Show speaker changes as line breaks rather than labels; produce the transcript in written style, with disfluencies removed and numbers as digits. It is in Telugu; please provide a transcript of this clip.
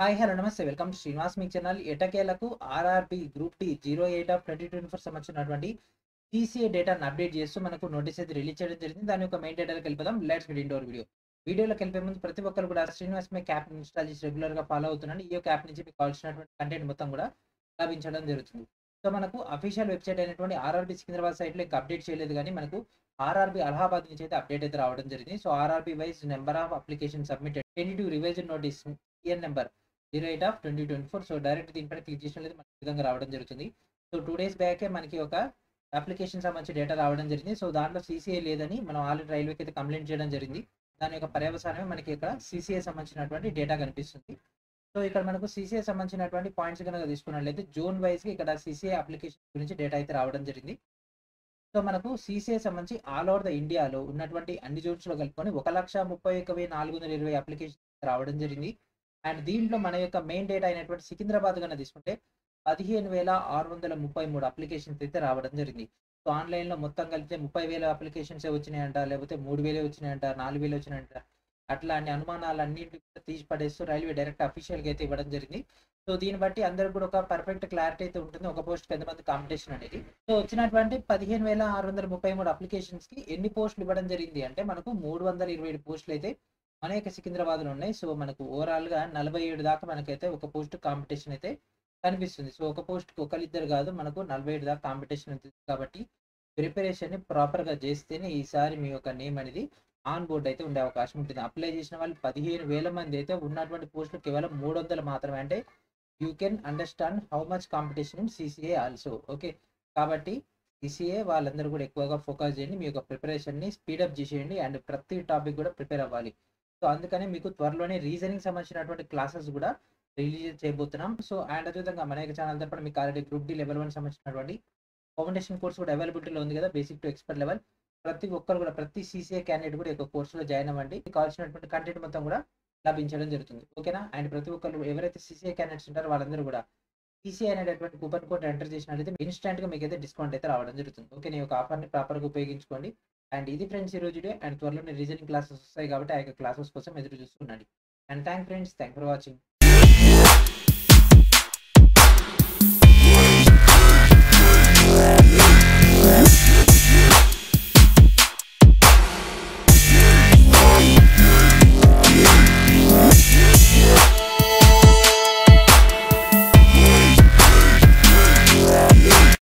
హాయ్ హలో నమస్తే వెల్కమ్ టు శ్రీనివాస్ మీ ఛానల్. ఎటకేలకు ఆర్ఆర్బి గ్రూప్ డి 08 ఆఫ్ 2024 సంబంధించినటువంటి టీసీఏ డేటాను అప్డేట్ చేస్తూ మనకు నోటీస్ అయితే రిలీజ్ చేయడం జరిగింది. దాని యొక్క మెయిన్ డేటాలోకి వెళ్ళిపోదాం. Let's get into video. వీడియోలోకి వెళ్ళే ముందు ప్రతి ఒక్కరు కూడా శ్రీనివాస్ మీ యాప్ ఇన్స్టాల్ చేసి రెగ్యులర్గా ఫాలో అవుతున్నాను. ఈ యొక్క యాప్ నుంచి మీకు కావాల్సినటువంటి కంటెంట్ మొత్తం కూడా లభించడం జరుగుతుంది. సో మనకు అఫీషియల్ వెబ్సైట్ అయినటువంటి ఆర్ఆర్బి సికింద్రాబాద్ సైట్లో ఇంకా అప్డేట్ చేయలేదు, కానీ మనకు ఆర్ఆర్బి అలహాబాద్ నుంచి అయితే అప్డేట్ అయితే రావడం జరిగింది. So RRB wise number of application submitted 22 revision notice year number 08 of 2024. So direct దీనిపైన క్లిక్ చేసినట్లయితే మనకి ఈ విధంగా రావడం జరుగుతుంది. సో 2 days బ్యాకే మనకి ఒక అప్లికేషన్ సంబంధించి డేటా రావడం జరిగింది. సో దాంట్లో సీసీఏ లేదని మనం ఆల్రెడీ రైల్వేకి అయితే కంప్లైంట్ చేయడం జరిగింది. దాని యొక్క పర్యవసానమే మనకి ఇక్కడ సీసీఏ సంబంధించినటువంటి డేటా కనిపిస్తుంది. సో ఇక్కడ మనకు సీసీఏ సంబంధించినటువంటి పాయింట్స్ కనుక తీసుకున్నట్లయితే జోన్ వైజ్గా ఇక్కడ సీసీఏ అప్లికేషన్ గురించి డేటా అయితే రావడం జరిగింది. సో మనకు సీసీఏ సంబంధించి ఆల్ ఓవర్ ద ఇండియాలో ఉన్నటువంటి అన్ని జోన్స్లో కలుపుకొని 1,31,420 అప్లికేషన్ రావడం జరిగింది. అండ్ దీంట్లో మన యొక్క మెయిన్ డేటా అయినటువంటి సికింద్రాబాద్ కన్నా తీసుకుంటే 15,633 అప్లికేషన్స్ అయితే రావడం జరిగింది. సో ఆన్లైన్లో మొత్తం కలిపితే 30,000 అప్లికేషన్సే వచ్చినాయంట, లేకపోతే 3,000 వచ్చినాయంట, 4,000 వచ్చినాయంట, అట్లా అన్ని అనుమానాలన్నింటినీ తీసి పడేస్తూ రైల్వే డైరెక్ట్ అఫీషియల్గా అయితే ఇవ్వడం జరిగింది. సో దీన్ని బట్టి అందరికి కూడా ఒక పర్ఫెక్ట్ క్లారిటీ అయితే ఉంటుంది, ఒక పోస్ట్కి ఎంతమంది కాంపిటీషన్ అనేది. సో వచ్చినటువంటి 15,633 అప్లికేషన్స్కి ఎన్ని పోస్టులు ఇవ్వడం జరిగింది అంటే మనకు 327 పోస్టులు అయితే మన యొక్క సికింద్రాబాద్లో ఉన్నాయి. సో మనకు ఓవరాల్గా 47 దాకా మనకైతే ఒక పోస్ట్ కాంపిటీషన్ అయితే కనిపిస్తుంది. సో ఒక పోస్ట్కి ఒకరిద్దరు కాదు, మనకు 47 దాకా కాంపిటీషన్ ఉంటుంది. కాబట్టి ప్రిపరేషన్ని ప్రాపర్గా చేస్తేనే ఈసారి మీ యొక్క నేమ్ అనేది ఆన్ బోర్డ్ అయితే ఉండే అవకాశం ఉంటుంది. అప్లై చేసిన వాళ్ళు 15,000 మంది అయితే ఉన్నటువంటి పోస్టులు కేవలం 300 మాత్రమే. అంటే you can understand how much competition in CCA also. Okay, కాబట్టి సీసీఏ వాళ్ళందరూ కూడా ఎక్కువగా ఫోకస్ చేయండి, మీ యొక్క ప్రిపరేషన్ని స్పీడప్ చేసేయండి అండ్ ప్రతి టాపిక్ కూడా ప్రిపేర్ అవ్వాలి. సో అందుకని మీకు త్వరలోనే రీజనింగ్ సంబంధించినటువంటి క్లాసెస్ కూడా రిలీజ్ చేయబోతున్నాం. సో అండ్ అదేవిధంగా మన యొక్క ఛానల్ తరపున మీకు ఆల్రెడీ గ్రూప్ డి లెవెల్ 1 సంబంధించినటువంటి ఫౌండేషన్ కోర్స్ కూడా అవైలబిలిటీలో ఉంది కదా, బేసిక్ టు ఎక్స్పర్ట్ లెవెల్. ప్రతి ఒక్కరు కూడా ప్రతి సీసీఏ క్యాండిడేట్ కూడా ఈ కోర్సులో జాయిన్ అవ్వండి. మీకు కావాల్సినటువంటి కంటెంట్ మొత్తం కూడా లభించడం జరుగుతుంది. ఓకేనా? అండ్ ప్రతి ఒక్కరు ఎవరైతే సీసీఏ క్యాండిడేట్స్ ఉంటారో వాళ్ళందరూ కూడా సీసీఏ అనేటటువంటి కూపన్ కోడ్ ఎంటర్ చేసినట్లయితే ఇన్స్టెంట్గా మీకు అయితే డిస్కౌంట్ అయితే రావడం జరుగుతుంది. ఓకే, ఈ యొక్క ఆఫర్ని ప్రాపర్గా ఉపయోగించుకోండి. అండ్ ఇది ఫ్రెండ్స్ ఈ రోజు డే. అండ్ త్వరలోనే రీజనింగ్ క్లాసెస్ వస్తాయి కాబట్టి ఆ యొక్క క్లాసెస్ కోసం ఎదురు చూస్తున్నాండి. And thank for watching.